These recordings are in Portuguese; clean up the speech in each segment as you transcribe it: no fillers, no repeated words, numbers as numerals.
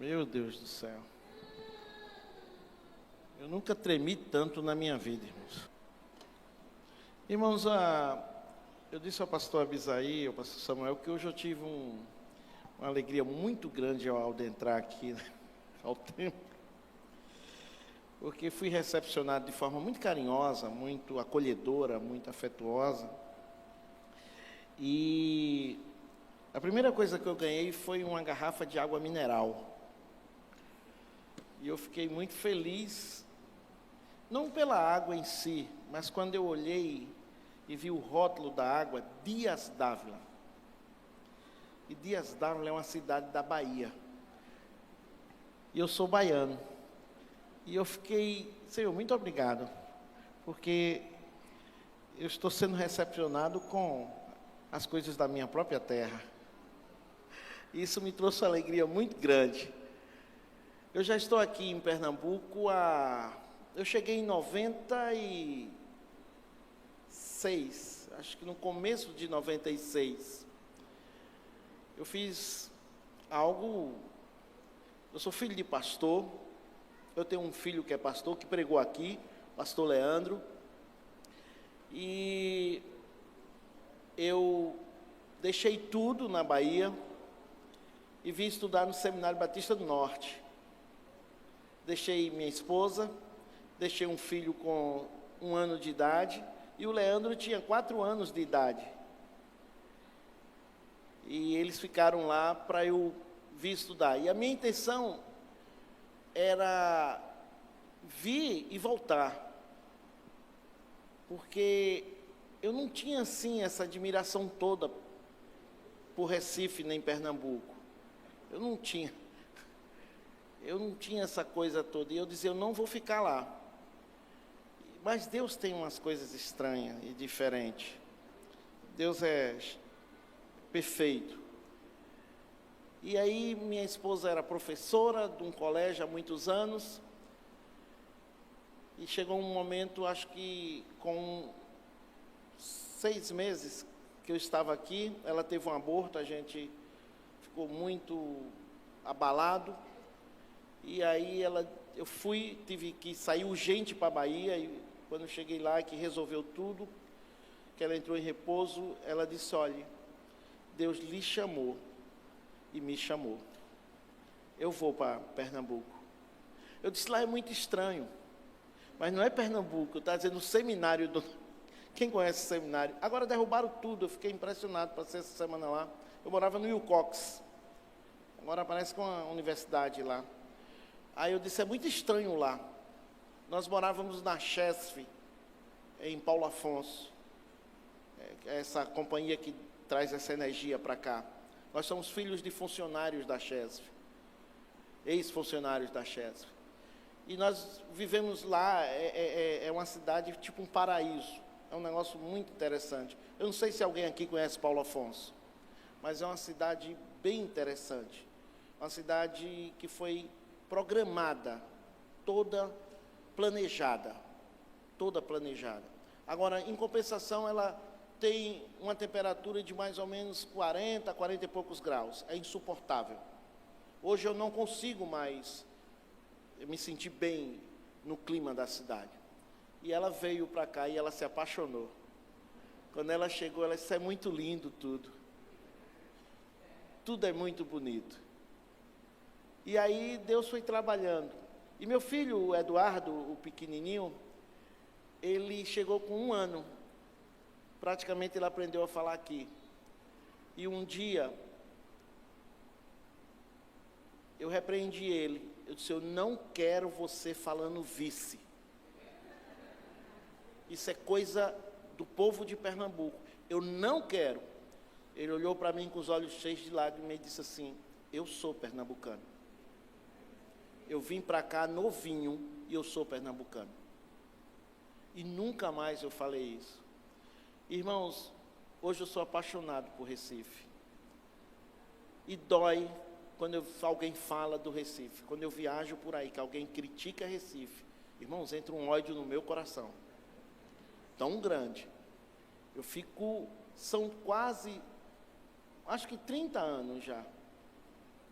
Meu Deus do céu. Eu nunca tremi tanto na minha vida, irmãos. Irmãos, eu disse ao pastor Abisaí, ao pastor Samuel, que hoje eu tive uma alegria muito grande ao adentrar aqui, né, ao templo, porque fui recepcionado de forma muito carinhosa, muito acolhedora, muito afetuosa. E a primeira coisa que eu ganhei foi uma garrafa de água mineral. E eu fiquei muito feliz, não pela água em si, mas quando eu olhei e vi o rótulo da água, Dias d'Ávila. E Dias d'Ávila é uma cidade da Bahia. E eu sou baiano. E eu fiquei, Senhor, muito obrigado, porque eu estou sendo recepcionado com as coisas da minha própria terra. E isso me trouxe uma alegria muito grande. Eu já estou aqui em Pernambuco eu cheguei em 96, acho que no começo de 96. Eu fiz algo. Eu sou filho de pastor. Eu tenho um filho que é pastor, que pregou aqui, pastor Leandro. E eu deixei tudo na Bahia e vim estudar no Seminário Batista do Norte. Deixei minha esposa, deixei um filho com 1 ano de idade, e o Leandro tinha 4 anos de idade. E eles ficaram lá para eu vir estudar. E a minha intenção era vir e voltar, porque eu não tinha, assim, essa admiração toda por Recife nem Pernambuco. Eu não tinha essa coisa toda, e eu dizia, eu não vou ficar lá. Mas Deus tem umas coisas estranhas e diferentes. Deus é perfeito. E aí minha esposa era professora de um colégio há muitos anos, e chegou um momento, acho que com 6 meses que eu estava aqui, ela teve um aborto, a gente ficou muito abalado. E aí eu tive que sair urgente para a Bahia, e quando eu cheguei lá, que resolveu tudo, que ela entrou em repouso, ela disse, olha, Deus lhe chamou e me chamou. Eu vou para Pernambuco. Eu disse, lá é muito estranho, mas não é Pernambuco, está dizendo o seminário do... Quem conhece o seminário? Agora derrubaram tudo, eu fiquei impressionado, passei essa semana lá. Eu morava no Wilcox, agora parece que é uma universidade lá. Aí eu disse, é muito estranho lá. Nós morávamos na Chesf, em Paulo Afonso, essa companhia que traz essa energia para cá. Nós somos filhos de funcionários da Chesf, ex-funcionários da Chesf. E nós vivemos lá, é uma cidade tipo um paraíso, é um negócio muito interessante. Eu não sei se alguém aqui conhece Paulo Afonso, mas é uma cidade bem interessante, uma cidade que foi programada, toda planejada. Agora, em compensação, ela tem uma temperatura de mais ou menos 40 e poucos graus, é insuportável. Hoje eu não consigo mais me sentir bem no clima da cidade. E ela veio para cá e ela se apaixonou. Quando ela chegou, ela disse, é muito lindo tudo. Tudo é muito bonito. E aí Deus foi trabalhando. E meu filho, o Eduardo, o pequenininho, ele chegou com 1 ano. Praticamente ele aprendeu a falar aqui. E um dia, eu repreendi ele. Eu disse, eu não quero você falando vice. Isso é coisa do povo de Pernambuco. Eu não quero. Ele olhou para mim com os olhos cheios de lágrimas e disse assim, eu sou pernambucano. Eu vim para cá novinho e eu sou pernambucano. E nunca mais eu falei isso. Irmãos, hoje eu sou apaixonado por Recife. E dói quando alguém fala do Recife. Quando eu viajo por aí, que alguém critica Recife. Irmãos, entra um ódio no meu coração. Tão grande. Eu fico, são quase, acho que 30 anos já.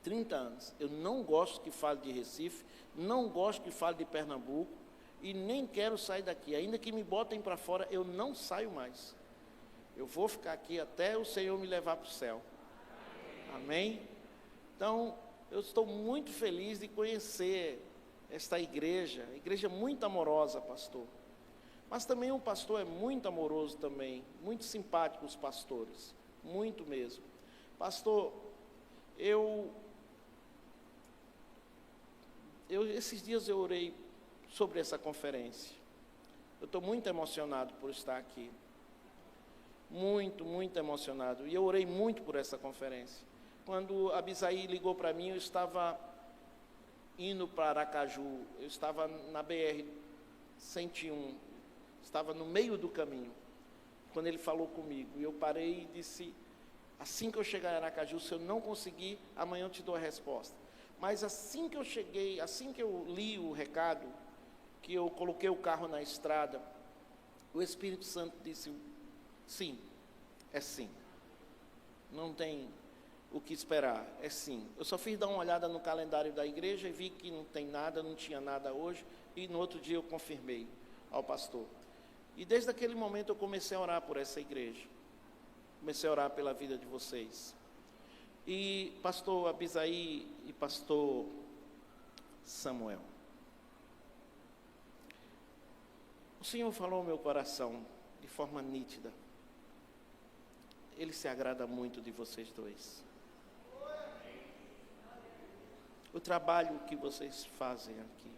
30 anos. Eu não gosto que fale de Recife, não gosto que fale de Pernambuco e nem quero sair daqui. Ainda que me botem para fora, eu não saio mais. Eu vou ficar aqui até o Senhor me levar para o céu. Amém? Então, eu estou muito feliz de conhecer esta igreja muito amorosa, pastor. Mas também o pastor é muito amoroso também, muito simpático os pastores, muito mesmo. Pastor, esses dias eu orei sobre essa conferência. Eu estou muito emocionado por estar aqui. Muito, muito emocionado. E eu orei muito por essa conferência. Quando a Abisaí ligou para mim, eu estava indo para Aracaju. Eu estava na BR-101. Estava no meio do caminho. Quando ele falou comigo. E eu parei e disse, assim que eu chegar em Aracaju, se eu não conseguir, amanhã eu te dou a resposta. Mas assim que eu cheguei, assim que eu li o recado, que eu coloquei o carro na estrada, o Espírito Santo disse, sim, é sim. Não tem o que esperar, é sim. Eu só fiz dar uma olhada no calendário da igreja e vi que não tem nada, não tinha nada hoje, e no outro dia eu confirmei ao pastor. E desde aquele momento eu comecei a orar por essa igreja. Comecei a orar pela vida de vocês. E pastor Abisaí e pastor Samuel, o Senhor falou ao meu coração de forma nítida. Ele se agrada muito de vocês dois. O trabalho que vocês fazem aqui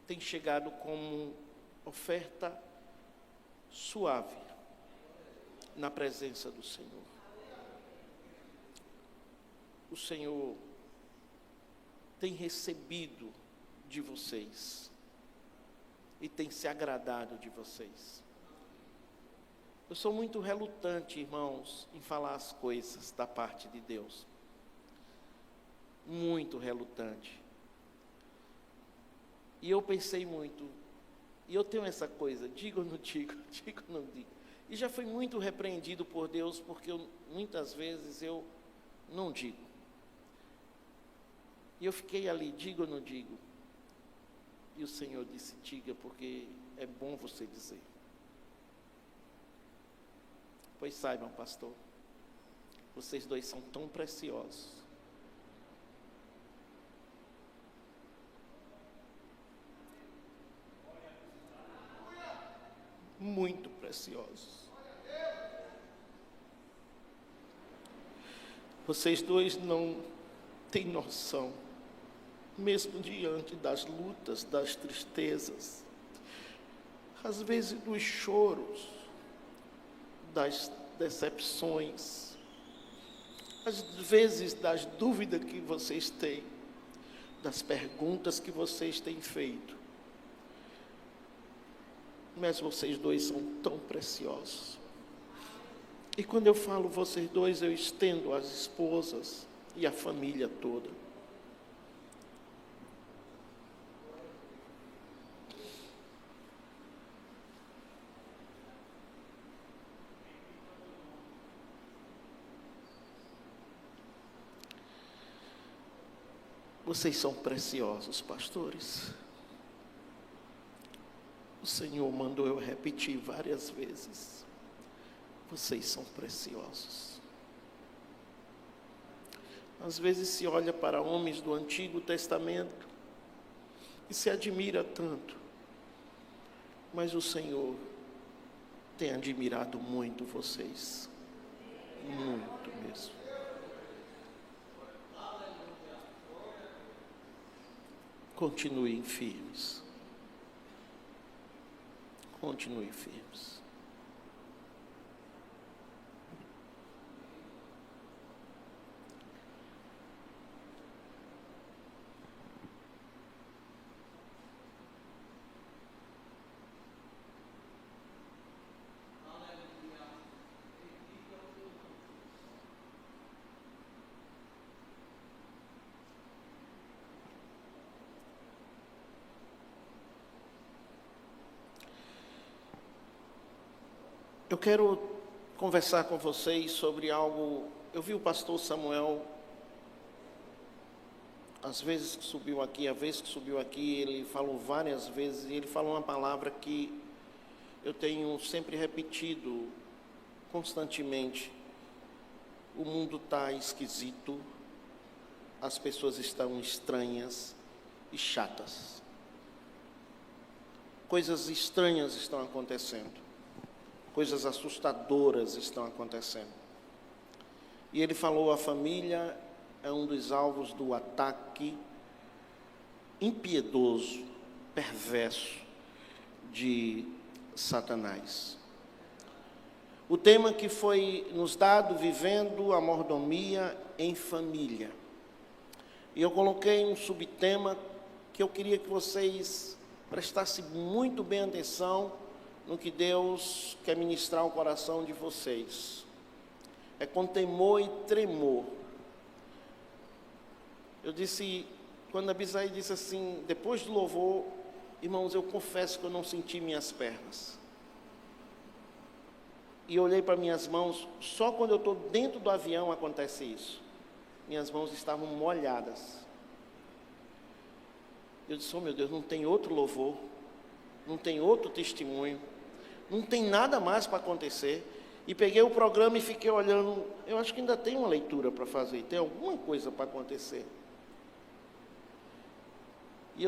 tem chegado como oferta suave na presença do Senhor. O Senhor tem recebido de vocês e tem se agradado de vocês. Eu sou muito relutante, irmãos, em falar as coisas da parte de Deus. Muito relutante. E eu pensei muito, e eu tenho essa coisa, digo ou não digo, digo ou não digo. E já fui muito repreendido por Deus, porque muitas vezes eu não digo. E eu fiquei ali, digo ou não digo? E o Senhor disse, diga, porque é bom você dizer. Pois saibam, pastor, vocês dois são tão preciosos. Muito preciosos. Vocês dois não têm noção, mesmo diante das lutas, das tristezas, às vezes dos choros, das decepções, às vezes das dúvidas que vocês têm, das perguntas que vocês têm feito. Mas vocês dois são tão preciosos. E quando eu falo vocês dois, eu estendo as esposas e a família toda. Vocês são preciosos, pastores. O Senhor mandou eu repetir várias vezes. Vocês são preciosos. Às vezes se olha para homens do Antigo Testamento e se admira tanto. Mas o Senhor tem admirado muito vocês. Muito mesmo. Continuem firmes. Continuem firmes. Eu quero conversar com vocês sobre algo. Eu vi o pastor Samuel As vezes que subiu aqui, a vez que subiu aqui, ele falou várias vezes, e ele falou uma palavra que eu tenho sempre repetido constantemente. O mundo está esquisito, as pessoas estão estranhas e chatas. Coisas estranhas estão acontecendo, coisas assustadoras estão acontecendo. E ele falou: a família é um dos alvos do ataque impiedoso, perverso de Satanás. O tema que foi nos dado: vivendo a mordomia em família. E eu coloquei um subtema que eu queria que vocês prestassem muito bem atenção no que Deus quer ministrar ao coração de vocês. É com temor e tremor. Eu disse, quando a Bisaí disse assim, depois do louvor: irmãos, eu confesso que eu não senti minhas pernas. E olhei para minhas mãos, só quando eu estou dentro do avião acontece isso. Minhas mãos estavam molhadas. Eu disse: oh meu Deus, não tem outro louvor, não tem outro testemunho, não tem nada mais para acontecer. E peguei o programa e fiquei olhando. Eu acho que ainda tem uma leitura para fazer, tem alguma coisa para acontecer. E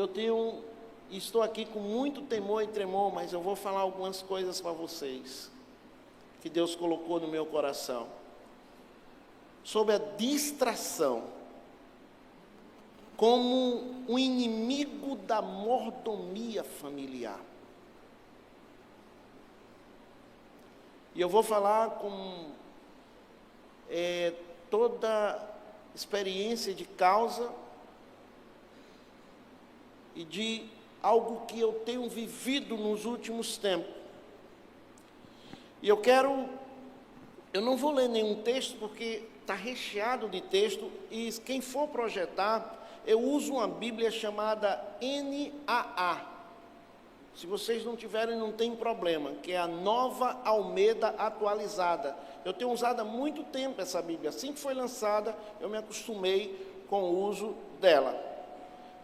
estou aqui com muito temor e tremor, mas eu vou falar algumas coisas para vocês, que Deus colocou no meu coração, sobre a distração, como um inimigo da mordomia familiar. E eu vou falar com toda experiência de causa e de algo que eu tenho vivido nos últimos tempos. E eu não vou ler nenhum texto, porque está recheado de texto, e quem for projetar, eu uso uma Bíblia chamada NAA. Se vocês não tiverem, não tem problema, que é a Nova Almeida Atualizada. Eu tenho usado há muito tempo essa Bíblia. Assim que foi lançada, eu me acostumei com o uso dela.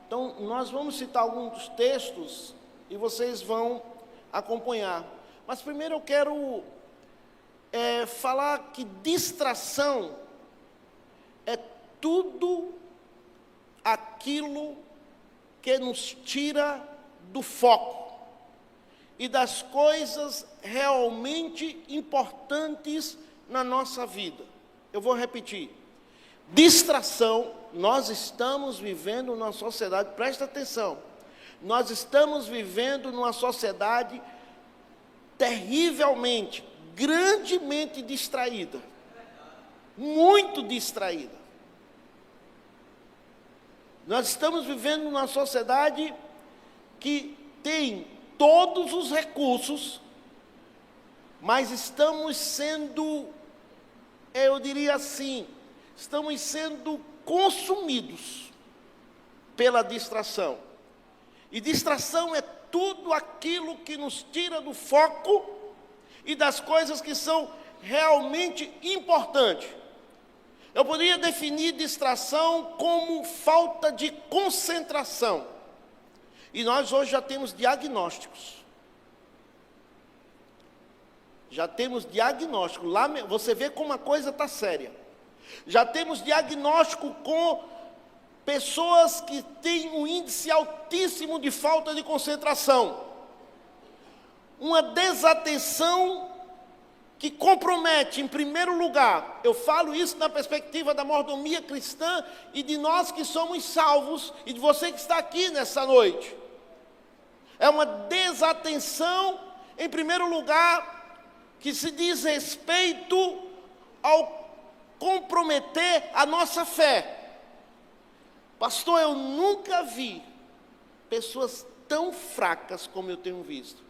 Então, nós vamos citar alguns textos e vocês vão acompanhar. Mas primeiro eu quero falar que distração é tudo aquilo que nos tira do foco e das coisas realmente importantes na nossa vida. Eu vou repetir. Distração, nós estamos vivendo numa sociedade, presta atenção, nós estamos vivendo numa sociedade terrivelmente, grandemente distraída, muito distraída. Nós estamos vivendo numa sociedade que tem todos os recursos, mas estamos sendo, eu diria assim, estamos sendo consumidos pela distração. E distração é tudo aquilo que nos tira do foco e das coisas que são realmente importantes. Eu poderia definir distração como falta de concentração. E nós hoje já temos diagnósticos. Já temos diagnóstico. Lá você vê como a coisa está séria. Já temos diagnóstico com pessoas que têm um índice altíssimo de falta de concentração. Uma desatenção que compromete, em primeiro lugar, eu falo isso na perspectiva da mordomia cristã e de nós que somos salvos e de você que está aqui nessa noite. É uma desatenção, em primeiro lugar, que se diz respeito ao comprometer a nossa fé. Pastor, eu nunca vi pessoas tão fracas como eu tenho visto.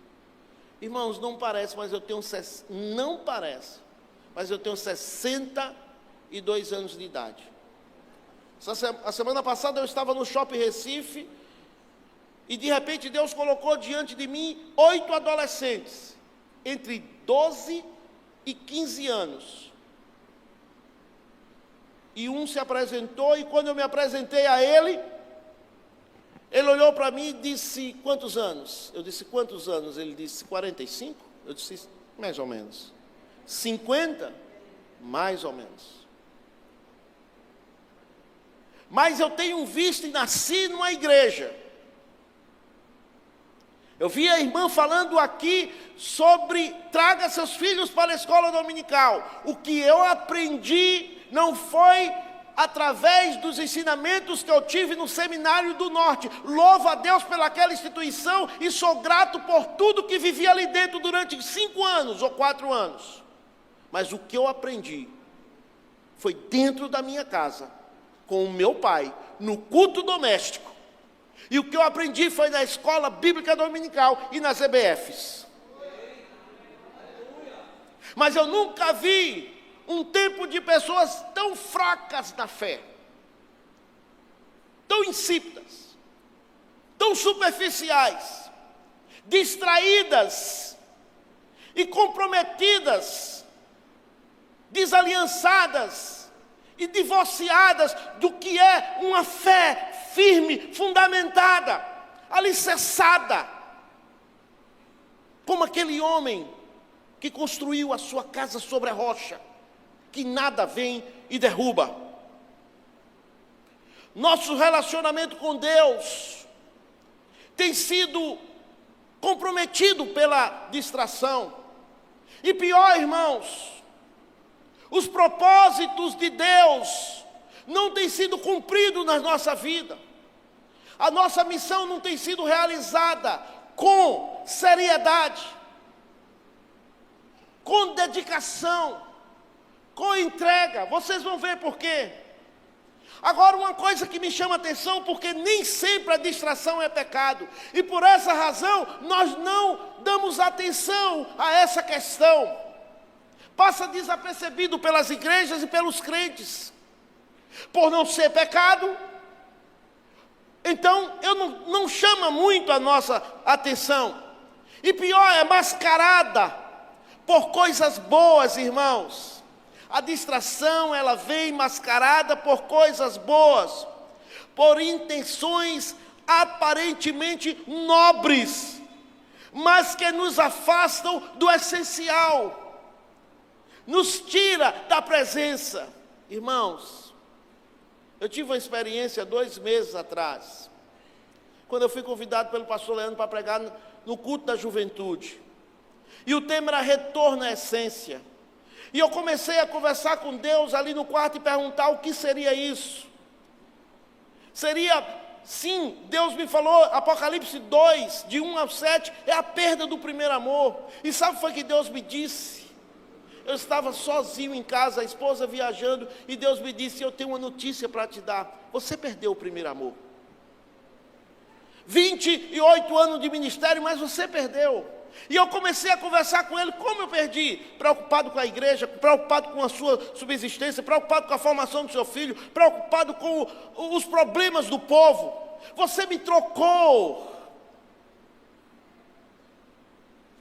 Irmãos, não parece, mas eu tenho 62 anos de idade. A semana passada eu estava no Shopping Recife e de repente Deus colocou diante de mim 8 adolescentes, entre 12 e 15 anos. E um se apresentou, e quando eu me apresentei a ele, Ele olhou para mim e disse, quantos anos? Eu disse, quantos anos? Ele disse, 45? Eu disse, mais ou menos. 50? Mais ou menos. Mas eu tenho visto e nasci numa igreja. Eu vi a irmã falando aqui sobre traga seus filhos para a escola dominical. O que eu aprendi não foi através dos ensinamentos que eu tive no Seminário do Norte. Louvo a Deus pelaquela instituição e sou grato por tudo que vivi ali dentro durante 5 anos ou 4 anos. Mas o que eu aprendi foi dentro da minha casa, com o meu pai, no culto doméstico. E o que eu aprendi foi na escola bíblica dominical e nas EBFs. Mas eu nunca vi um tempo de pessoas tão fracas na fé, tão insípidas, tão superficiais, distraídas e comprometidas, desaliançadas e divorciadas do que é uma fé firme, fundamentada, alicerçada, como aquele homem que construiu a sua casa sobre a rocha, que nada vem e derruba. Nosso relacionamento com Deus tem sido comprometido pela distração. E pior, irmãos, os propósitos de Deus não têm sido cumpridos na nossa vida. A nossa missão não tem sido realizada com seriedade, com dedicação, com entrega. Vocês vão ver por quê. Agora, uma coisa que me chama a atenção, porque nem sempre a distração é pecado, e por essa razão nós não damos atenção a essa questão. Passa desapercebido pelas igrejas e pelos crentes, por não ser pecado. Então, não chama muito a nossa atenção. E pior, é mascarada por coisas boas, irmãos. A distração, ela vem mascarada por coisas boas, por intenções aparentemente nobres, mas que nos afastam do essencial, nos tira da presença. Irmãos, eu tive uma experiência 2 meses atrás, quando eu fui convidado pelo pastor Leandro para pregar no culto da juventude, e o tema era retorno à essência. E eu comecei a conversar com Deus ali no quarto e perguntar o que seria isso. Seria, sim, Deus me falou, Apocalipse 2, de 1 ao 7, é a perda do primeiro amor. E sabe o que foi que Deus me disse? Eu estava sozinho em casa, a esposa viajando, e Deus me disse, eu tenho uma notícia para te dar. Você perdeu o primeiro amor. 28 anos de ministério, mas você perdeu. E eu comecei a conversar com ele, como eu perdi? Preocupado com a igreja, preocupado com a sua subsistência, preocupado com a formação do seu filho, preocupado com os problemas do povo. Você me trocou.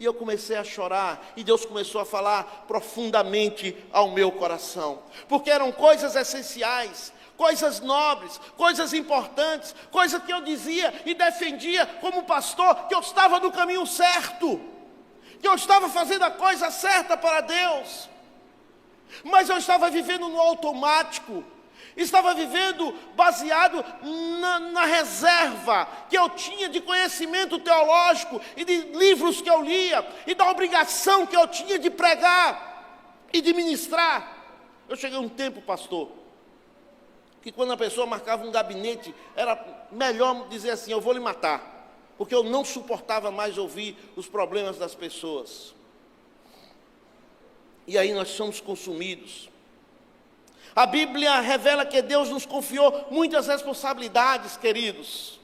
E eu comecei a chorar, e Deus começou a falar profundamente ao meu coração, porque eram coisas essenciais, coisas nobres, coisas importantes, coisas que eu dizia e defendia como pastor, que eu estava no caminho certo, que eu estava fazendo a coisa certa para Deus, mas eu estava vivendo no automático, estava vivendo baseado na reserva que eu tinha de conhecimento teológico e de livros que eu lia, e da obrigação que eu tinha de pregar e de ministrar. Eu cheguei um tempo, pastor, que quando a pessoa marcava um gabinete, era melhor dizer assim, eu vou lhe matar, porque eu não suportava mais ouvir os problemas das pessoas. E aí nós somos consumidos. A Bíblia revela que Deus nos confiou muitas responsabilidades, queridos.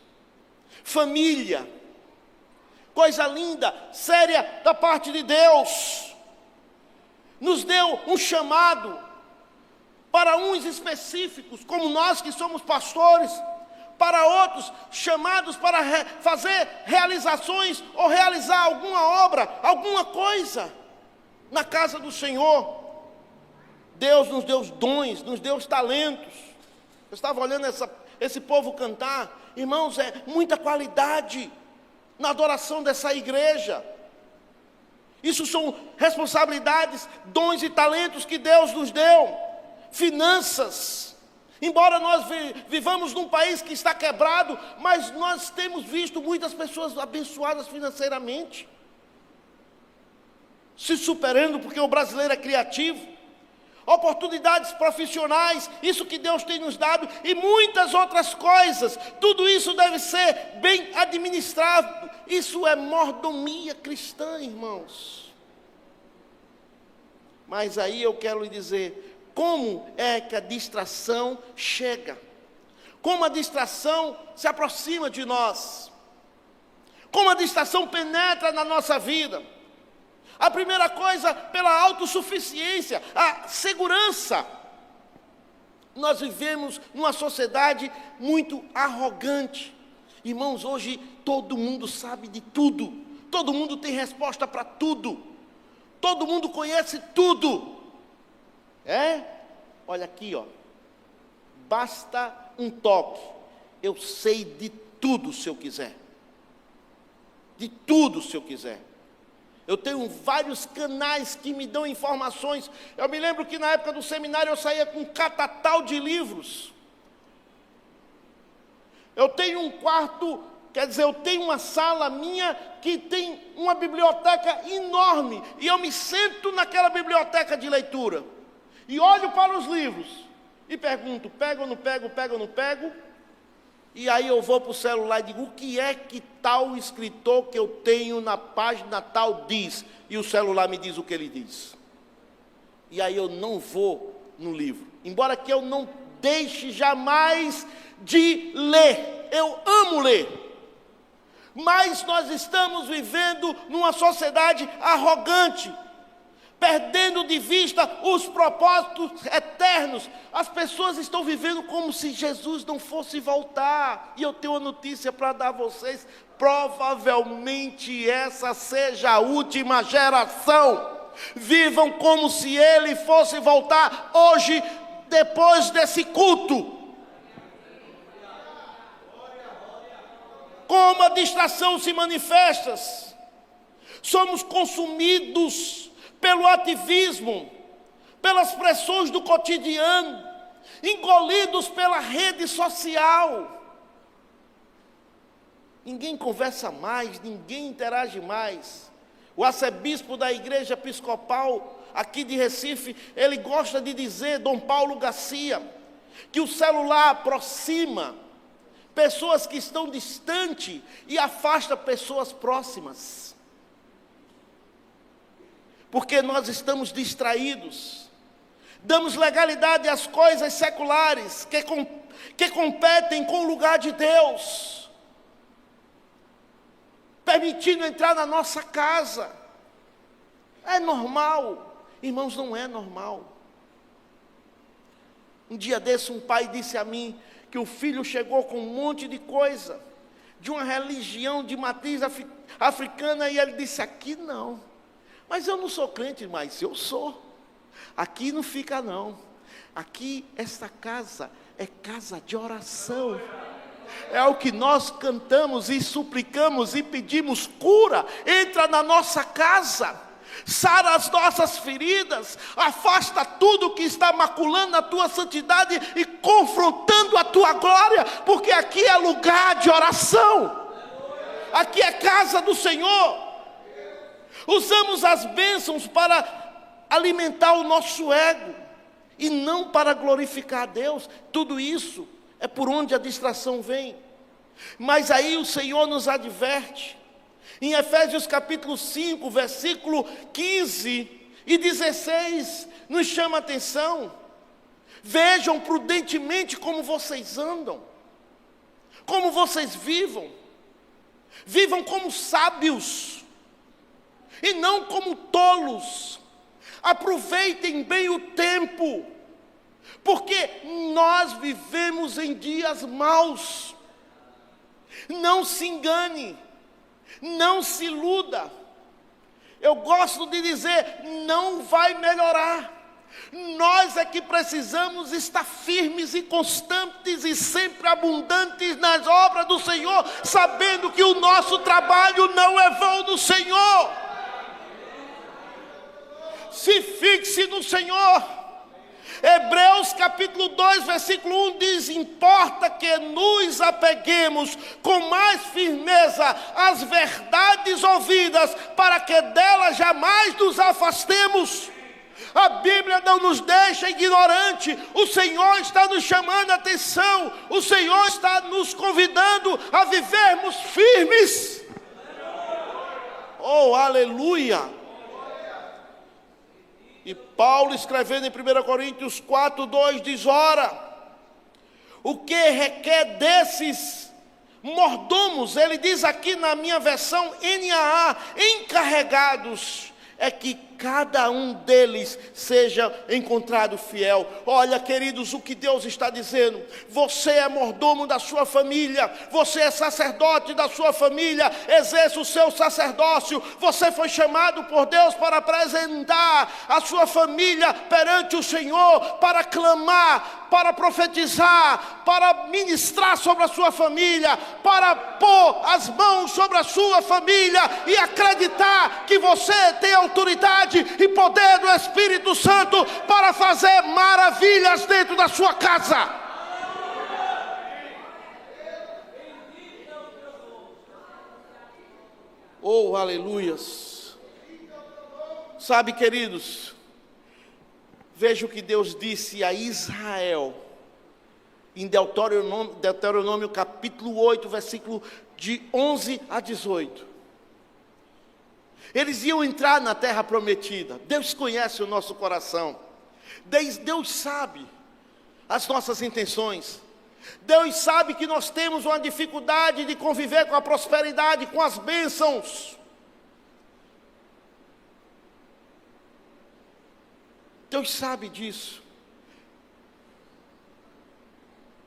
Família, coisa linda, séria da parte de Deus. Nos deu um chamado, para uns específicos, como nós que somos pastores, para outros chamados para fazer realizações ou realizar alguma obra, alguma coisa na casa do Senhor. Deus nos deu os dons, nos deu os talentos. Eu estava olhando esse povo cantar, irmãos, é muita qualidade na adoração dessa igreja. Isso são responsabilidades, dons e talentos que Deus nos deu. Finanças. Embora nós vivamos num país que está quebrado, mas nós temos visto muitas pessoas abençoadas financeiramente, se superando, porque o brasileiro é criativo. Oportunidades profissionais, isso que Deus tem nos dado, e muitas outras coisas. Tudo isso deve ser bem administrado. Isso é mordomia cristã, irmãos. Mas aí eu quero lhe dizer, como é que a distração chega? Como a distração se aproxima de nós? Como a distração penetra na nossa vida? A primeira coisa, pela autossuficiência, a segurança. Nós vivemos numa sociedade muito arrogante. Irmãos, hoje todo mundo sabe de tudo. Todo mundo tem resposta para tudo. Todo mundo conhece tudo. Olha aqui, ó. Basta um toque. Eu sei de tudo se eu quiser. De tudo se eu quiser. Eu tenho vários canais que me dão informações. Eu me lembro que na época do seminário eu saía com um catatal de livros. Eu tenho um quarto, eu tenho uma sala minha que tem uma biblioteca enorme. E eu me sento naquela biblioteca de leitura. E olho para os livros. E pergunto, pego ou não pego, pego ou não pego? E aí eu vou para o celular e digo, o que é que tal escritor que eu tenho na página tal diz? E o celular me diz o que ele diz. E aí eu não vou no livro. Embora que eu não deixe jamais de ler. Eu amo ler. Mas nós estamos vivendo numa sociedade arrogante, perdendo de vista os propósitos eternos. As pessoas estão vivendo como se Jesus não fosse voltar. E eu tenho uma notícia para dar a vocês. Provavelmente essa seja a última geração. Vivam como se Ele fosse voltar hoje, depois desse culto. Como a distração se manifesta? Somos consumidos pelo ativismo, pelas pressões do cotidiano, engolidos pela rede social. Ninguém conversa mais, ninguém interage mais. O arcebispo da igreja episcopal aqui de Recife, ele gosta de dizer, Dom Paulo Garcia, que o celular aproxima pessoas que estão distantes e afasta pessoas próximas. Porque nós estamos distraídos, damos legalidade às coisas seculares que competem com o lugar de Deus, permitindo entrar na nossa casa. É normal? Irmãos, não é normal. Um dia desse um pai disse a mim que o filho chegou com um monte de coisa, de uma religião de matriz africana, e ele disse, aqui não. Mas eu não sou crente, mas eu sou. Aqui não fica não. Aqui, esta casa é casa de oração. É o que nós cantamos e suplicamos e pedimos cura. Entra na nossa casa, sara as nossas feridas, afasta tudo que está maculando a tua santidade e confrontando a tua glória, porque aqui é lugar de oração. Aqui é casa do Senhor. Usamos as bênçãos para alimentar o nosso ego e não para glorificar a Deus. Tudo isso é por onde a distração vem. Mas aí o Senhor nos adverte. Em Efésios capítulo 5, versículo 15 e 16, nos chama a atenção. Vejam prudentemente como vocês andam, como vocês vivam. Vivam como sábios e não como tolos. Aproveitem bem o tempo, porque nós vivemos em dias maus. Não se engane, não se iluda. Eu gosto de dizer, não vai melhorar. Nós é que precisamos estar firmes e constantes e sempre abundantes nas obras do Senhor, sabendo que o nosso trabalho não é vão do Senhor. Se fixe no Senhor. Hebreus capítulo 2, versículo 1 diz: importa que nos apeguemos com mais firmeza às verdades ouvidas, para que delas jamais nos afastemos. A Bíblia não nos deixa ignorante. O Senhor está nos chamando a atenção. O Senhor está nos convidando a vivermos firmes. Oh, aleluia! E Paulo, escrevendo em 1 Coríntios 4:2, diz: ora, o que requer desses mordomos, ele diz aqui na minha versão NAA, encarregados, é que cada um deles seja encontrado fiel. Olha, queridos, o que Deus está dizendo: você é mordomo da sua família, você é sacerdote da sua família, exerça o seu sacerdócio. Você foi chamado por Deus para apresentar a sua família perante o Senhor, para clamar, para profetizar, para ministrar sobre a sua família, para pôr as mãos sobre a sua família e acreditar que você tem autoridade e poder do Espírito Santo para fazer maravilhas dentro da sua casa. Oh, aleluias! Sabe, queridos, veja o que Deus disse a Israel em Deuteronômio capítulo 8, versículo de 11 a 18. Eles iam entrar na terra prometida. Deus conhece o nosso coração. Deus sabe as nossas intenções. Deus sabe que nós temos uma dificuldade de conviver com a prosperidade, com as bênçãos. Deus sabe disso.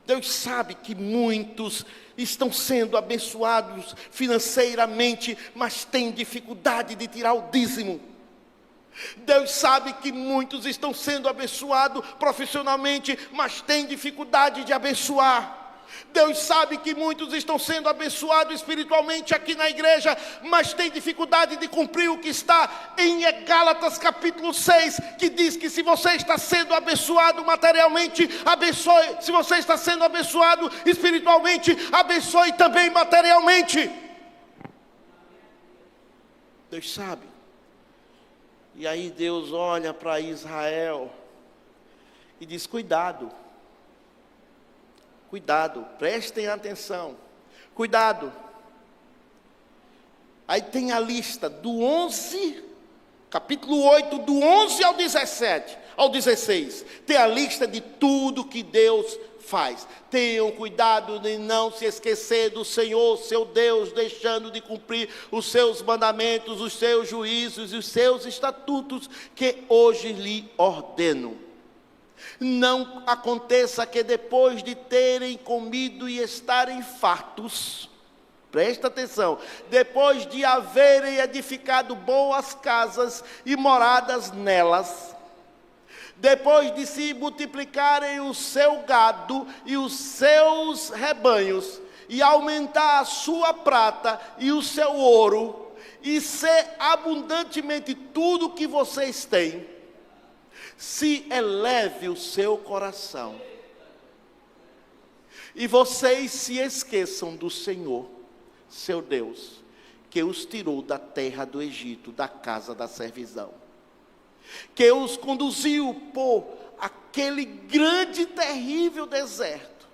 Deus sabe que muitos estão sendo abençoados financeiramente, mas têm dificuldade de tirar o dízimo. Deus sabe que muitos estão sendo abençoados profissionalmente, mas têm dificuldade de abençoar. Deus sabe que muitos estão sendo abençoados espiritualmente aqui na igreja, mas têm dificuldade de cumprir o que está em Gálatas capítulo 6, que diz que se você está sendo abençoado materialmente, abençoe. Se você está sendo abençoado espiritualmente, abençoe também materialmente. Deus sabe. E aí Deus olha para Israel e diz: cuidado. Cuidado, prestem atenção, cuidado. Aí tem a lista do 11, capítulo 8, do 11 ao 17, ao 16. Tem a lista de tudo que Deus faz. Tenham cuidado de não se esquecer do Senhor, seu Deus, deixando de cumprir os seus mandamentos, os seus juízos e os seus estatutos que hoje lhe ordeno. Não aconteça que depois de terem comido e estarem fartos, presta atenção, depois de haverem edificado boas casas e moradas nelas, depois de se multiplicarem o seu gado e os seus rebanhos, e aumentar a sua prata e o seu ouro, e ser abundantemente tudo que vocês têm, se eleve o seu coração, e vocês se esqueçam do Senhor, seu Deus, que os tirou da terra do Egito, da casa da servidão, que os conduziu por aquele grande e terrível deserto,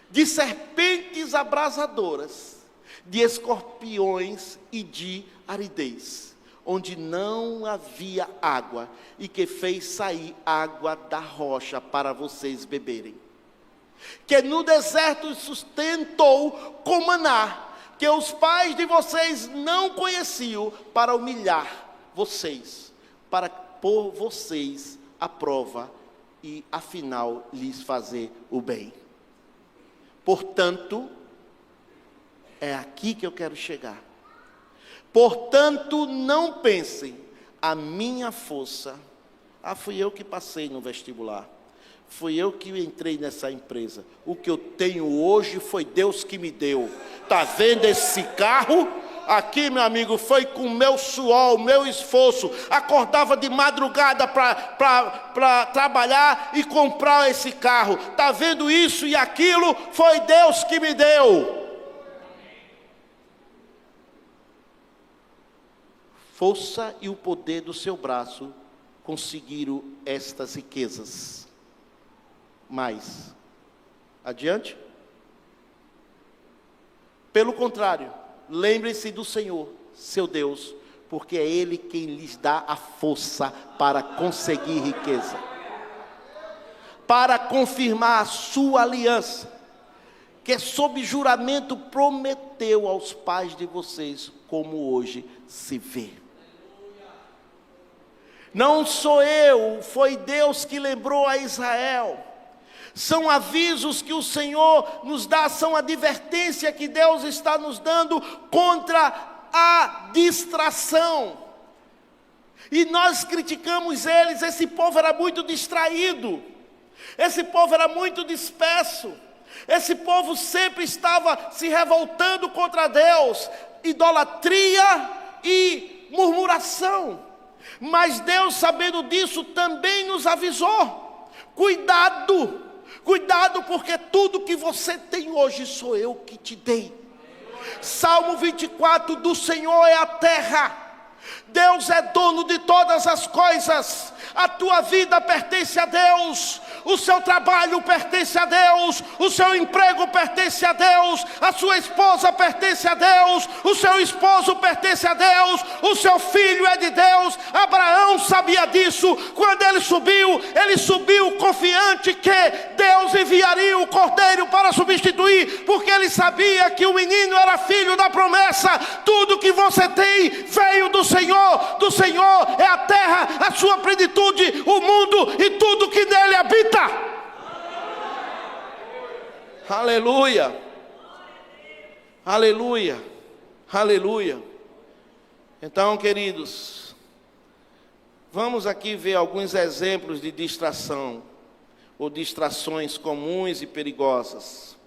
de serpentes abrasadoras, de escorpiões e de aridez, onde não havia água, e que fez sair água da rocha para vocês beberem. Que no deserto sustentou com maná, que os pais de vocês não conheciam, para humilhar vocês, para pôr vocês à prova, e afinal lhes fazer o bem. Portanto, é aqui que eu quero chegar. Portanto, não pensem, a minha força Ah, fui eu que passei no vestibular. Fui eu que entrei nessa empresa. O que eu tenho hoje foi Deus que me deu. Está vendo esse carro? Aqui, meu amigo, foi com o meu suor, o meu esforço. Acordava de madrugada para trabalhar e comprar esse carro. Está vendo isso e aquilo? Foi Deus que me deu. Força e o poder do seu braço conseguiram estas riquezas. Mais. Adiante. Pelo contrário, lembre-se do Senhor, seu Deus, porque é Ele quem lhes dá a força para conseguir riqueza. Para confirmar a sua aliança, que sob juramento prometeu aos pais de vocês, como hoje se vê. Não sou eu, foi Deus que lembrou a Israel. São avisos que o Senhor nos dá, são advertência que Deus está nos dando contra a distração. E nós criticamos eles, esse povo era muito distraído, esse povo era muito disperso, esse povo sempre estava se revoltando contra Deus, idolatria e murmuração. Mas Deus, sabendo disso, também nos avisou: cuidado, cuidado, porque tudo que você tem hoje sou eu que te dei. Salmo 24, do Senhor é a terra, Deus é dono de todas as coisas, a tua vida pertence a Deus, o seu trabalho pertence a Deus, o seu emprego pertence a Deus, a sua esposa pertence a Deus, o seu esposo pertence a Deus, o seu filho é de Deus. Abraão sabia disso. Quando ele subiu confiante que Deus enviaria o cordeiro para substituir, porque ele sabia que o menino era filho da promessa. Tudo que você tem veio do Senhor é a terra, a sua plenitude, o mundo e tudo que nele habita. Aleluia, aleluia, aleluia. Então, queridos, vamos aqui ver alguns exemplos de distração, ou distrações comuns e perigosas.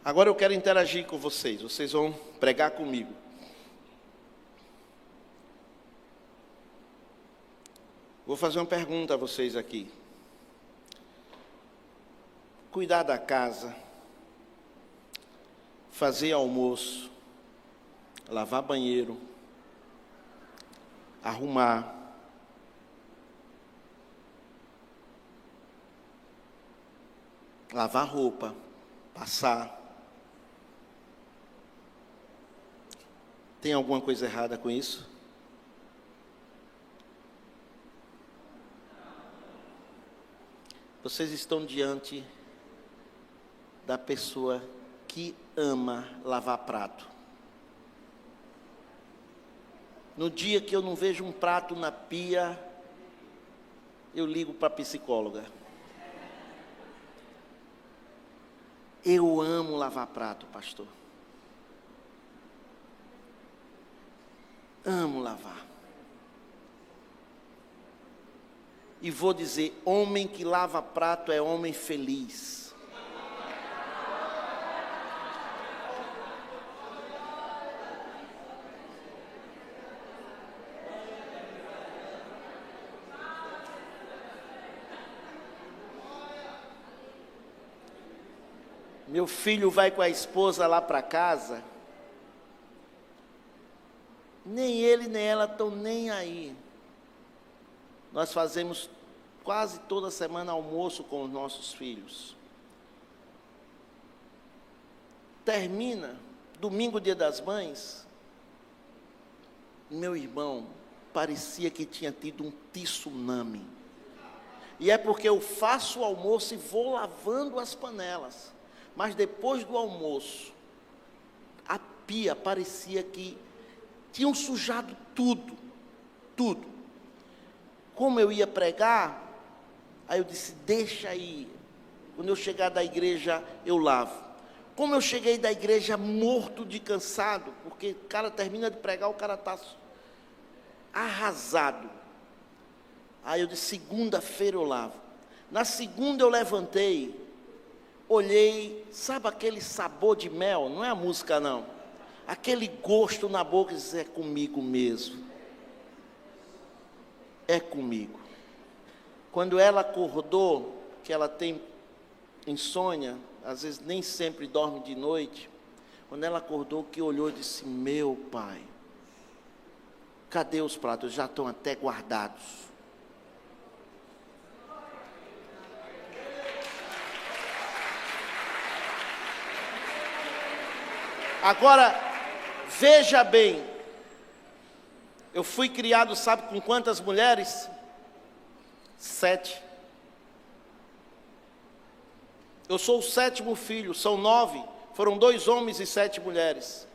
Agora eu quero interagir com vocês, vocês vão pregar comigo. Vou fazer uma pergunta a vocês aqui. Cuidar da casa, fazer almoço, lavar banheiro, arrumar, lavar roupa, passar. Tem alguma coisa errada com isso? Vocês estão diante da pessoa que ama lavar prato. No dia que eu não vejo um prato na pia, eu ligo para a psicóloga. Eu amo lavar prato, pastor. Amo lavar. E vou dizer, homem que lava prato é homem feliz. Meu filho vai com a esposa lá para casa, nem ele nem ela estão nem aí. Nós fazemos quase toda semana almoço com os nossos filhos. Termina, domingo, dia das mães, meu irmão, parecia que tinha tido um tsunami. E é porque eu faço o almoço e vou lavando as panelas. Mas depois do almoço, a pia parecia que tinham sujado tudo, tudo. Como eu ia pregar, aí eu disse, deixa aí, quando eu chegar da igreja eu lavo. Como eu cheguei da igreja morto de cansado, porque o cara termina de pregar, o cara está arrasado. Aí eu disse, segunda-feira eu lavo. Na segunda eu levantei, olhei, sabe aquele sabor de mel? Não é a música não. Aquele gosto na boca, diz, é comigo mesmo. É comigo. Quando ela acordou, que ela tem insônia, às vezes nem sempre dorme de noite. Quando ela acordou, que olhou e disse, meu pai, cadê os pratos? Já estão até guardados. Agora, veja bem, eu fui criado, sabe com quantas mulheres? 7. Eu sou o 7º filho, são 9, foram 2 homens e 7 mulheres.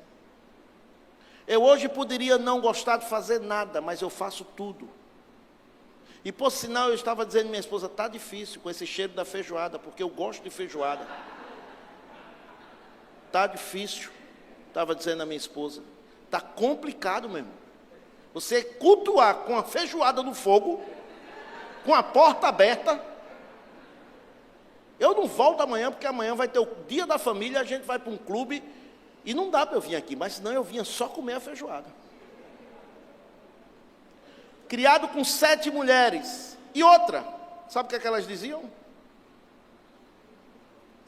Eu hoje poderia não gostar de fazer nada, mas eu faço tudo. E por sinal eu estava dizendo à minha esposa, está difícil com esse cheiro da feijoada, porque eu gosto de feijoada. Está difícil. Estava dizendo à minha esposa, está complicado mesmo. Você cultuar com a feijoada no fogo, com a porta aberta. Eu não volto amanhã, porque amanhã vai ter o dia da família, a gente vai para um clube, e não dá para eu vir aqui, mas senão eu vinha só comer a feijoada. Criado com 7 mulheres, e outra, sabe o que elas diziam?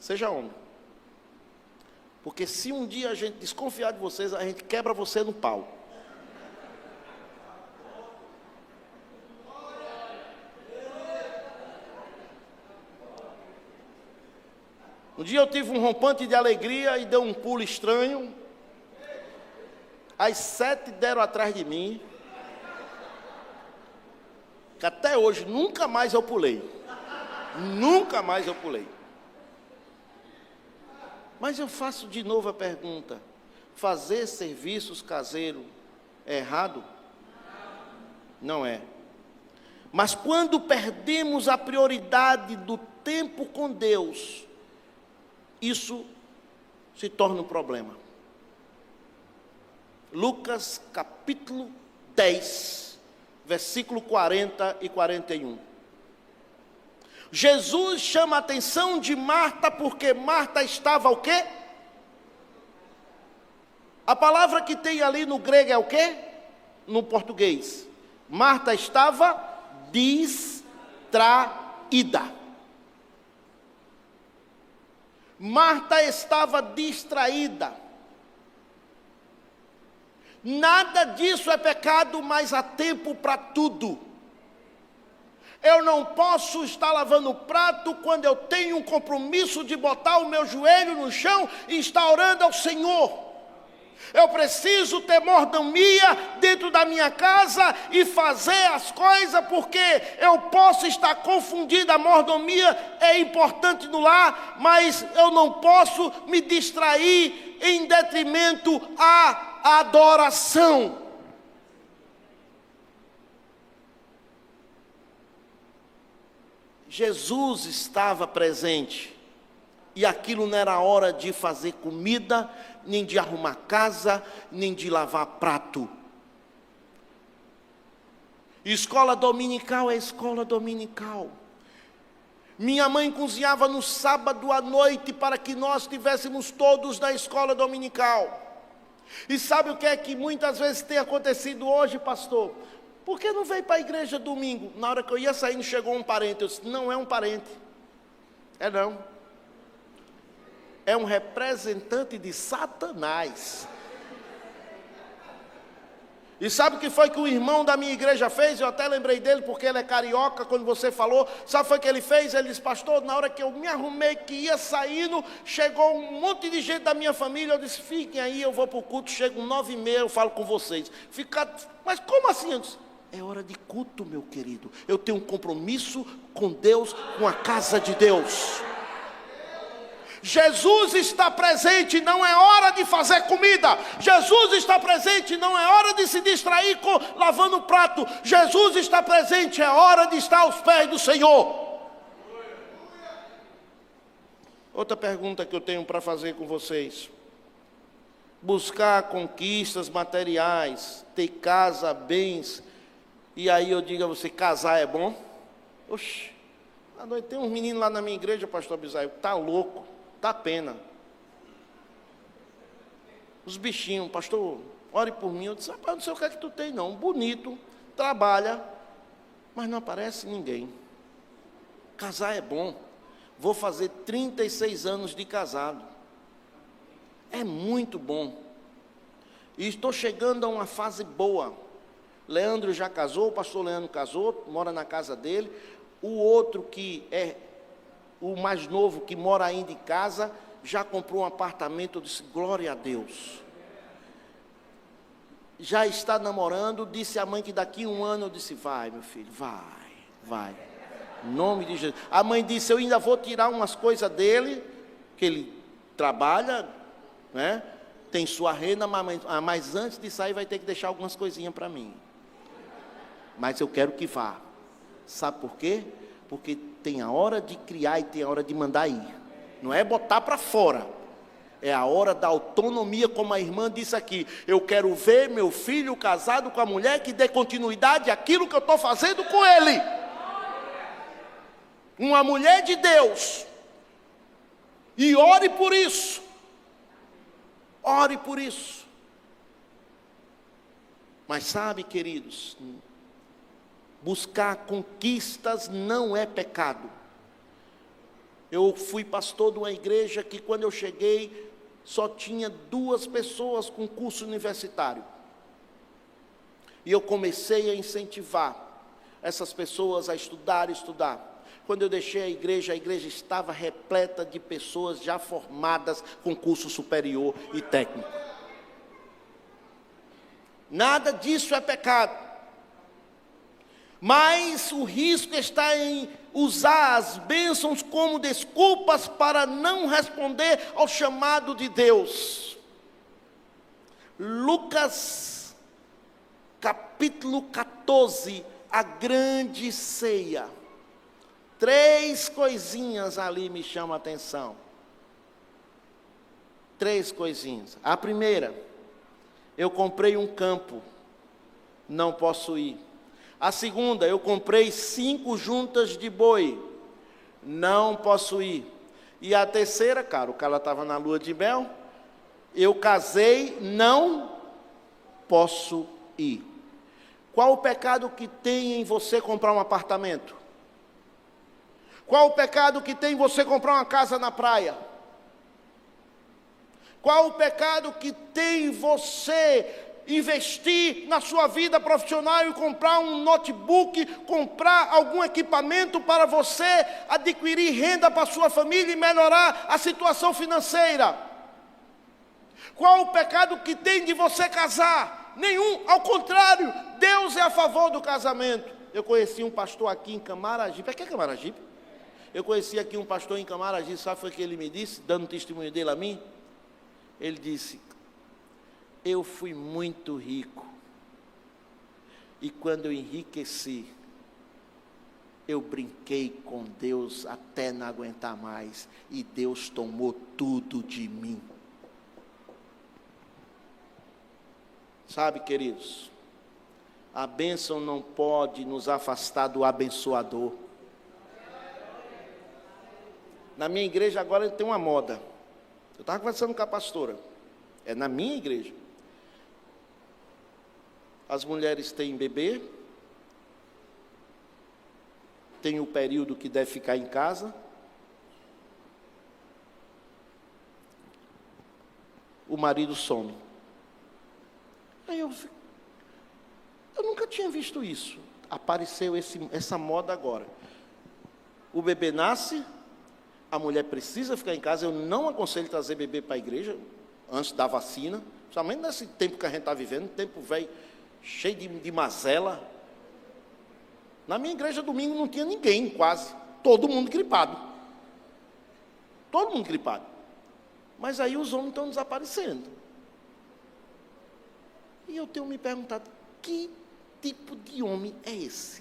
Seja homem. Porque se um dia a gente desconfiar de vocês, a gente quebra você no pau. Um dia eu tive um rompante de alegria e deu um pulo estranho. As 7 deram atrás de mim. Que até hoje nunca mais eu pulei. Nunca mais eu pulei. Mas eu faço de novo a pergunta, fazer serviços caseiros é errado? Não é. Mas quando perdemos a prioridade do tempo com Deus, isso se torna um problema. Lucas capítulo 10, versículo 40 e 41. Jesus chama a atenção de Marta, porque Marta estava o quê? A palavra que tem ali no grego é o quê? No português. Marta estava distraída. Marta estava distraída. Nada disso é pecado, mas há tempo para tudo. Eu não posso estar lavando o prato quando eu tenho um compromisso de botar o meu joelho no chão e estar orando ao Senhor. Eu preciso ter mordomia dentro da minha casa e fazer as coisas, porque eu posso estar confundido. A mordomia é importante no lar, mas eu não posso me distrair em detrimento à adoração. Jesus estava presente, e aquilo não era hora de fazer comida, nem de arrumar casa, nem de lavar prato. Escola dominical é escola dominical. Minha mãe cozinhava no sábado à noite para que nós estivéssemos todos na escola dominical. E sabe o que é que muitas vezes tem acontecido hoje, pastor? Por que não veio para a igreja domingo? Na hora que eu ia saindo, chegou um parente. Eu disse, não é um parente. É não. É um representante de Satanás. E sabe o que foi que o irmão da minha igreja fez? Eu até lembrei dele, porque ele é carioca, quando você falou. Sabe o que foi que ele fez? Ele disse, pastor, na hora que eu me arrumei, que ia saindo, chegou um monte de gente da minha família. Eu disse, fiquem aí, eu vou para o culto, chego 9h30, eu falo com vocês. Mas como assim? Eu disse, é hora de culto, meu querido. Eu tenho um compromisso com Deus, com a casa de Deus. Jesus está presente, não é hora de fazer comida. Jesus está presente, não é hora de se distrair lavando o prato. Jesus está presente, é hora de estar aos pés do Senhor. Outra pergunta que eu tenho para fazer com vocês. Buscar conquistas materiais, ter casa, bens, e aí eu digo a você, casar é bom? Oxe, à noite tem uns meninos lá na minha igreja, pastor Abisaio, tá louco, dá pena. Os bichinhos, pastor, ore por mim. Eu disse, rapaz, não sei o que é que tu tem não, bonito, trabalha, mas não aparece ninguém. Casar é bom. Vou fazer 36 anos de casado. É muito bom. E estou chegando a uma fase boa. Leandro já casou, o pastor Leandro casou, mora na casa dele. O outro que é o mais novo, que mora ainda em casa, já comprou um apartamento. Eu disse, glória a Deus. Já está namorando, disse à mãe que daqui a um ano, eu disse, vai meu filho, vai. Em nome de Jesus. A mãe disse, eu ainda vou tirar umas coisas dele, que ele trabalha, né? Tem sua renda, mas antes de sair vai ter que deixar algumas coisinhas para mim. Mas eu quero que vá. Sabe por quê? Porque tem a hora de criar e tem a hora de mandar ir. Não é botar para fora. É a hora da autonomia, como a irmã disse aqui. Eu quero ver meu filho casado com a mulher que dê continuidade àquilo que eu estou fazendo com ele. Uma mulher de Deus. E ore por isso. Ore por isso. Mas sabe, queridos, buscar conquistas não é pecado. Eu fui pastor de uma igreja que quando eu cheguei, só tinha 2 pessoas com curso universitário. E eu comecei a incentivar essas pessoas a estudar. Quando eu deixei a igreja estava repleta de pessoas já formadas com curso superior e técnico. Nada disso é pecado. Mas o risco está em usar as bênçãos como desculpas para não responder ao chamado de Deus. Lucas, capítulo 14, a grande ceia. 3 coisinhas ali me chamam a atenção. 3 coisinhas. A primeira, eu comprei um campo, não posso ir. A segunda, eu comprei 5 juntas de boi, não posso ir. E a terceira, cara, o cara estava na lua de mel, eu casei, não posso ir. Qual o pecado que tem em você comprar um apartamento? Qual o pecado que tem em você comprar uma casa na praia? Qual o pecado que tem em você investir na sua vida profissional e comprar um notebook, comprar algum equipamento para você adquirir renda para a sua família e melhorar a situação financeira? Qual o pecado que tem de você casar? Nenhum, ao contrário, Deus é a favor do casamento. Eu conheci um pastor aqui em Camaragibe. Que é Camaragibe? Eu conheci aqui um pastor em Camaragibe, sabe o que ele me disse, dando testemunho dele a mim? Ele disse, eu fui muito rico, e quando eu enriqueci, eu brinquei com Deus até não aguentar mais, e Deus tomou tudo de mim. Sabe, queridos, a bênção não pode nos afastar do abençoador. Na minha igreja agora tem uma moda. Eu estava conversando com a pastora. É na minha igreja. As mulheres têm bebê. Tem o período que deve ficar em casa. O marido some. Aí eu nunca tinha visto isso. Apareceu essa moda agora. O bebê nasce. A mulher precisa ficar em casa. Eu não aconselho trazer bebê para a igreja antes da vacina, principalmente nesse tempo que a gente está vivendo, tempo velho, cheio de mazela. Na minha igreja domingo não tinha ninguém quase, todo mundo gripado. Todo mundo gripado. Mas aí os homens estão desaparecendo. E eu tenho me perguntado, que tipo de homem é esse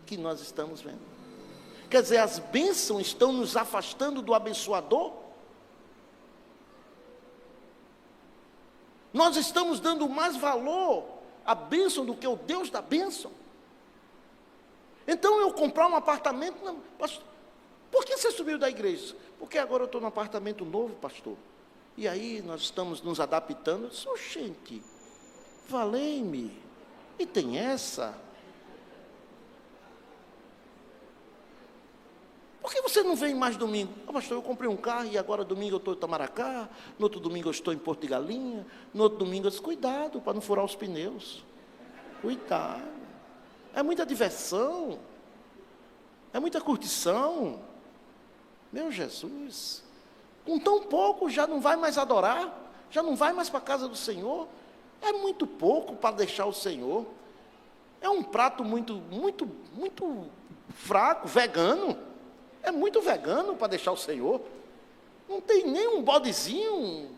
que nós estamos vendo? Quer dizer, as bênçãos estão nos afastando do abençoador? Nós estamos dando mais valor à bênção do que o Deus da bênção. Então eu comprar um apartamento, não, pastor, por que você subiu da igreja? Porque agora eu estou num apartamento novo, pastor. E aí nós estamos nos adaptando. Eu disse, gente, valei-me. E tem essa. Por que você não vem mais domingo? Pastor, eu comprei um carro e agora domingo eu estou em Itamaracá, no outro domingo eu estou em Porto de Galinha, no outro domingo eu disse, cuidado para não furar os pneus. Cuidado. É muita diversão. É muita curtição. Meu Jesus. Com tão pouco já não vai mais adorar, já não vai mais para a casa do Senhor. É muito pouco para deixar o Senhor. É um prato muito fraco, vegano. É muito vegano para deixar o Senhor. Não tem nem um bodezinho,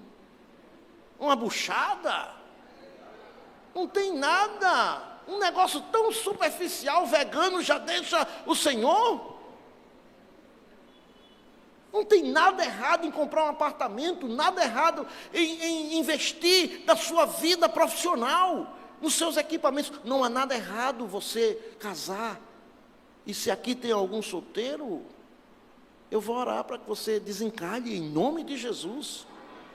uma buchada. Não tem nada. Um negócio tão superficial, vegano, já deixa o Senhor. Não tem nada errado em comprar um apartamento, nada errado em investir na sua vida profissional, nos seus equipamentos. Não há nada errado você casar. E se aqui tem algum solteiro, eu vou orar para que você desencalhe em nome de Jesus.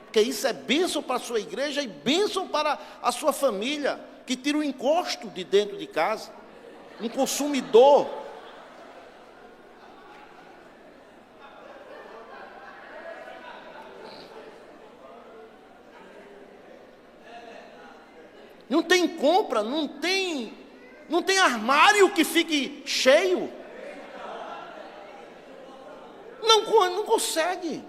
Porque isso é bênção para a sua igreja e bênção para a sua família, que tira o encosto de dentro de casa. Um consumidor. Não tem compra, não tem armário que fique cheio. Não consegue.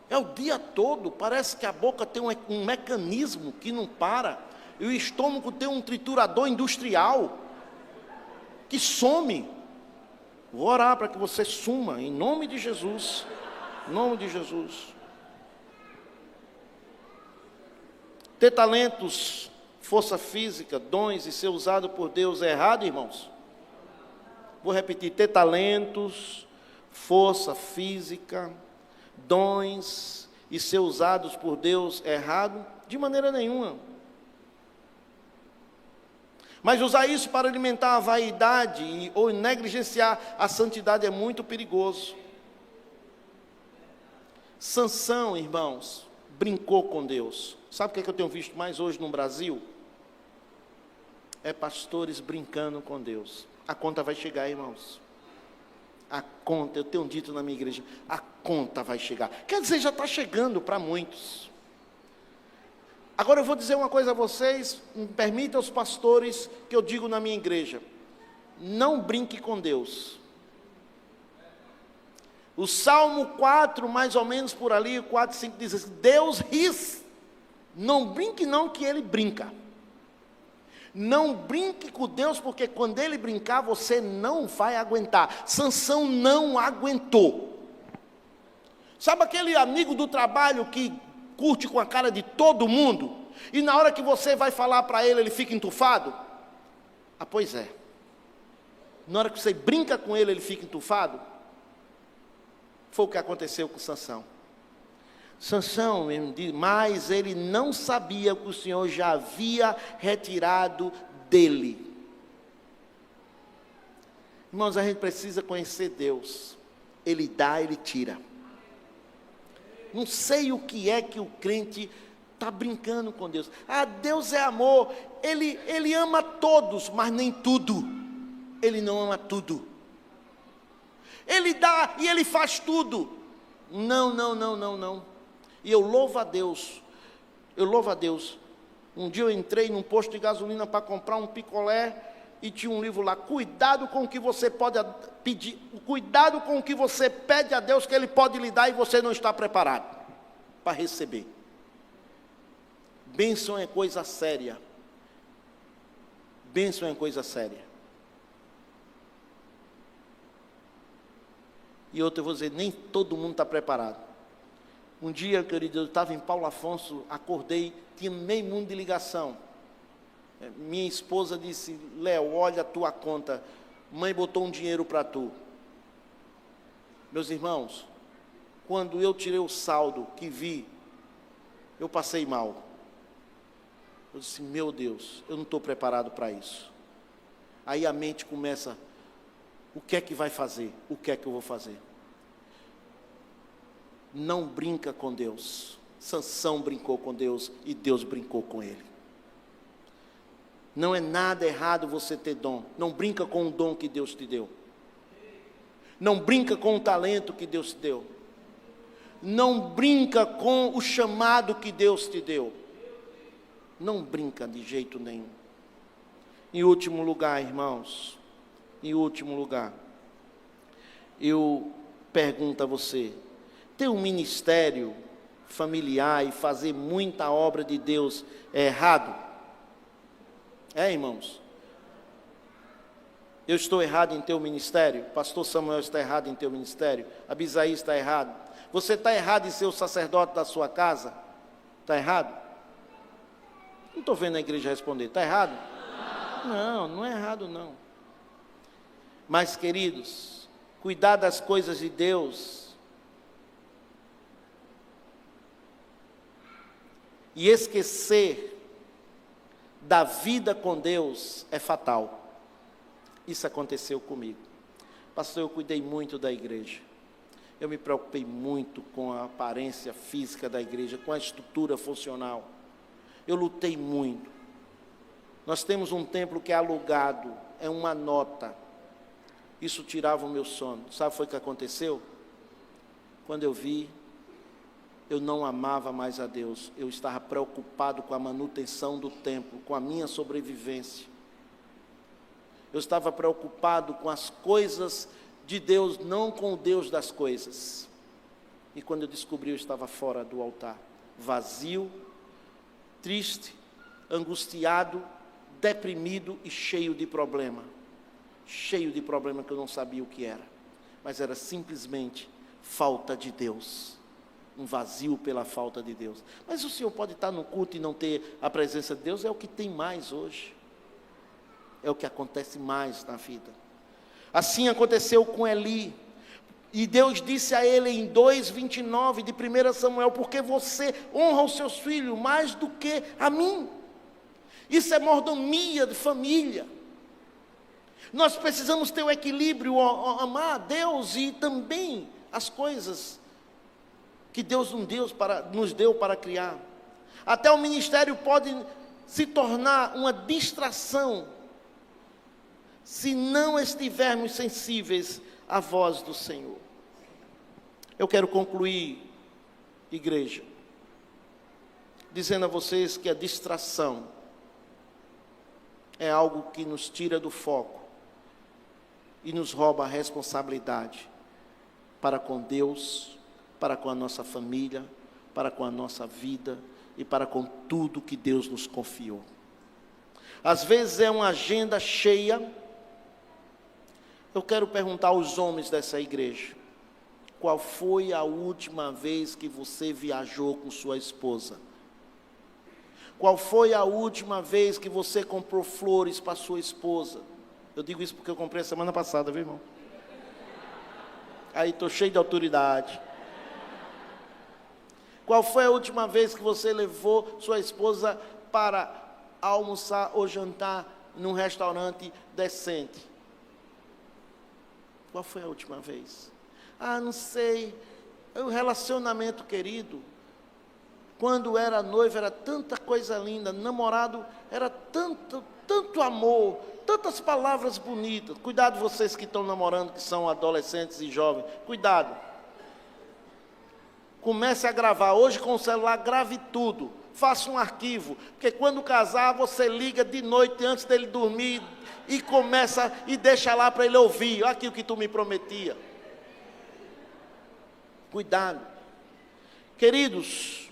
É o dia todo, parece que a boca tem um mecanismo que não para, e o estômago tem um triturador industrial, que some. Vou orar para que você suma, em nome de Jesus, em nome de Jesus. Ter talentos, força física, dons e ser usado por Deus é errado, irmãos? Vou repetir, ter talentos, força física, dons e ser usados por Deus é errado? De maneira nenhuma. Mas usar isso para alimentar a vaidade ou negligenciar a santidade é muito perigoso. Sansão, irmãos, brincou com Deus. Sabe o que eu tenho visto mais hoje no Brasil? É pastores brincando com Deus. A conta vai chegar, irmãos. A conta, eu tenho dito na minha igreja, a conta vai chegar. Quer dizer, já está chegando para muitos. Agora eu vou dizer uma coisa a vocês, me permitam os pastores que eu digo na minha igreja. Não brinque com Deus. O Salmo 4, mais ou menos por ali, 4, 5, diz assim, Deus ri. Não brinque não que Ele brinca. Não brinque com Deus, porque quando Ele brincar, você não vai aguentar. Sansão não aguentou. Sabe aquele amigo do trabalho que curte com a cara de todo mundo? E na hora que você vai falar para ele, ele fica entufado? Ah, pois é. Na hora que você brinca com ele, ele fica entufado? Foi o que aconteceu com Sansão. Sansão, mas ele não sabia que o Senhor já havia retirado dele. Irmãos, a gente precisa conhecer Deus. Ele dá, Ele tira. Não sei o que é que o crente está brincando com Deus. Ah, Deus é amor. Ele ama todos, mas nem tudo. Ele não ama tudo. Ele dá e Ele faz tudo. Não. E eu louvo a Deus. Um dia eu entrei num posto de gasolina para comprar um picolé e tinha um livro lá, cuidado com o que você pode pedir, cuidado com o que você pede a Deus que Ele pode lhe dar e você não está preparado para receber. Bênção é coisa séria. Bênção é coisa séria. E outra, eu vou dizer, nem todo mundo está preparado. Um dia, querido, eu estava em Paulo Afonso, acordei, tinha meio mundo de ligação. Minha esposa disse, Léo, olha a tua conta, Mãe botou um dinheiro para tu. Meus irmãos, quando eu tirei o saldo que vi, eu passei mal. Eu disse, meu Deus, eu não estou preparado para isso. Aí a mente começa, o que é que vai fazer? O que é que eu vou fazer? Não brinca com Deus. Sansão brincou com Deus e Deus brincou com ele. Não é nada errado você ter dom. Não brinca com o dom que Deus te deu. Não brinca com o talento que Deus te deu. Não brinca com o chamado que Deus te deu. Não brinca de jeito nenhum. Em último lugar, irmãos, em último lugar, eu pergunto a você, ter um ministério familiar e fazer muita obra de Deus é errado? É, irmãos? Eu estou errado em ter um ministério? Pastor Samuel está errado em ter um ministério? Abisaí está errado? Você está errado em ser o sacerdote da sua casa? Está errado? Não estou vendo a igreja responder. Está errado? Não, não é errado não. Mas, queridos, cuidar das coisas de Deus e esquecer da vida com Deus é fatal. Isso aconteceu comigo. Pastor, eu cuidei muito da igreja. Eu me preocupei muito com a aparência física da igreja, com a estrutura funcional. Eu lutei muito. Nós temos um templo que é alugado, é uma nota. Isso tirava o meu sono. Sabe o que foi que aconteceu? Quando eu vi, eu não amava mais a Deus. Eu estava preocupado com a manutenção do templo, com a minha sobrevivência. Eu estava preocupado com as coisas de Deus, não com o Deus das coisas. E quando eu descobri, eu estava fora do altar, vazio, triste, angustiado, deprimido e cheio de problema que eu não sabia o que era, mas era simplesmente falta de Deus, um vazio pela falta de Deus. Mas o senhor pode estar no culto e não ter a presença de Deus, é o que tem mais hoje, é o que acontece mais na vida. Assim aconteceu com Eli, e Deus disse a ele em 2:29 de 1 Samuel, porque você honra os seus filhos mais do que a mim. Isso é mordomia de família. Nós precisamos ter o equilíbrio, amar a Deus e também as coisas que Deus nos deu para criar. Até o ministério pode se tornar uma distração se não estivermos sensíveis à voz do Senhor. Eu quero concluir, igreja, dizendo a vocês que a distração é algo que nos tira do foco e nos rouba a responsabilidade para com Deus, para com a nossa família, para com a nossa vida e para com tudo que Deus nos confiou. Às vezes é uma agenda cheia. Eu quero perguntar aos homens dessa igreja, qual foi a última vez que você viajou com sua esposa? Qual foi a última vez que você comprou flores para sua esposa? Eu digo isso porque eu comprei a semana passada, viu, irmão? Aí estou cheio de autoridade. Qual foi a última vez que você levou sua esposa para almoçar ou jantar num restaurante decente? Qual foi a última vez? Ah, não sei. O relacionamento, querido, quando era noivo era tanta coisa linda, namorado era tanto amor, tantas palavras bonitas. Cuidado vocês que estão namorando, que são adolescentes e jovens, cuidado. Comece a gravar, hoje com o celular grave tudo, faça um arquivo, porque quando casar você liga de noite antes dele dormir e começa e deixa lá para ele ouvir, olha aqui o que tu me prometia. Cuidado. Queridos,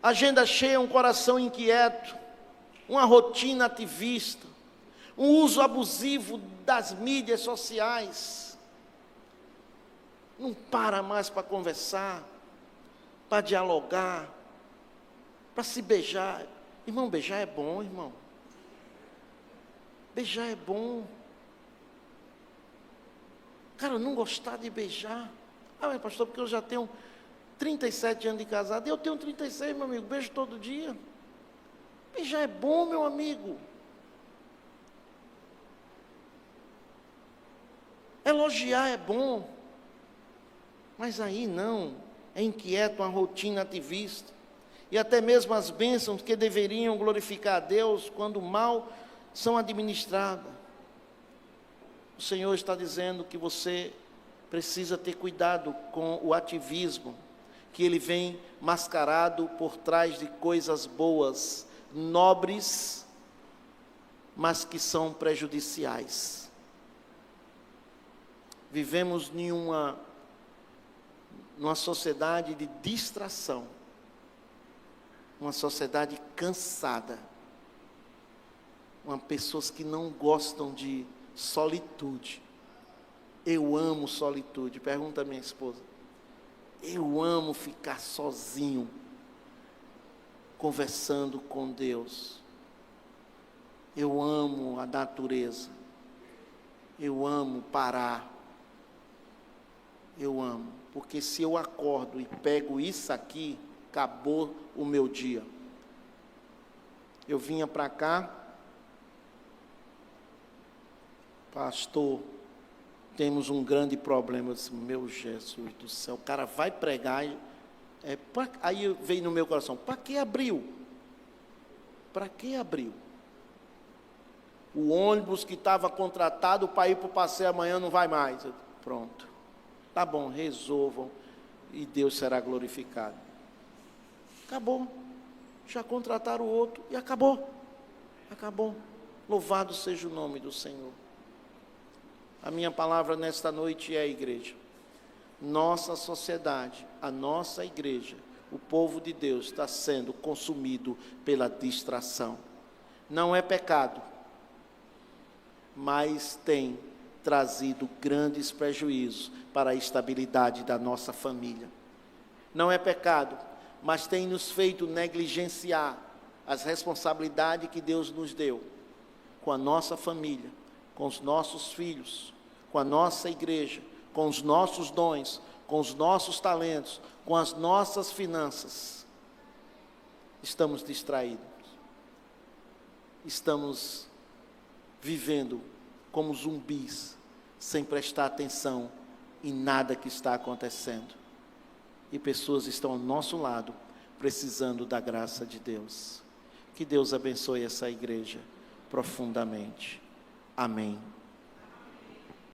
agenda cheia, um coração inquieto, uma rotina ativista, um uso abusivo das mídias sociais, não para mais para conversar, para dialogar, para se beijar. Irmão, beijar é bom, irmão. Beijar é bom. Cara, não gostar de beijar. Ah, mas pastor, porque eu já tenho 37 anos de casado. Eu tenho 36, meu amigo, beijo todo dia. Beijar é bom, meu amigo. Elogiar é bom. Mas aí não, é inquieto uma rotina ativista. E até mesmo as bênçãos que deveriam glorificar a Deus, quando mal são administradas. O Senhor está dizendo que você precisa ter cuidado com o ativismo, que ele vem mascarado por trás de coisas boas, nobres, mas que são prejudiciais. Vivemos numa sociedade de distração, uma sociedade cansada, pessoas que não gostam de solitude. Eu amo solitude. Pergunta a minha esposa. Eu amo ficar sozinho, conversando com Deus. Eu amo a natureza. Eu amo parar. Eu amo, porque se eu acordo e pego isso aqui, acabou o meu dia. Eu vinha para cá, pastor, temos um grande problema. Eu disse, meu Jesus do céu, o cara vai pregar, aí veio no meu coração, para que abriu? Para que abriu? O ônibus que estava contratado para ir para o passeio amanhã não vai mais. Pronto, tá bom, resolvam e Deus será glorificado. Acabou, já contrataram o outro e acabou. Louvado seja o nome do Senhor. A minha palavra nesta noite é a igreja. Nossa sociedade, a nossa igreja, o povo de Deus está sendo consumido pela distração. Não é pecado, mas tem trazido grandes prejuízos para a estabilidade da nossa família. Não é pecado, mas tem nos feito negligenciar as responsabilidades que Deus nos deu com a nossa família, com os nossos filhos, com a nossa igreja, com os nossos dons, com os nossos talentos, com as nossas finanças. Estamos distraídos. Estamos vivendo como zumbis, sem prestar atenção em nada que está acontecendo. E pessoas estão ao nosso lado, precisando da graça de Deus. Que Deus abençoe essa igreja profundamente. Amém.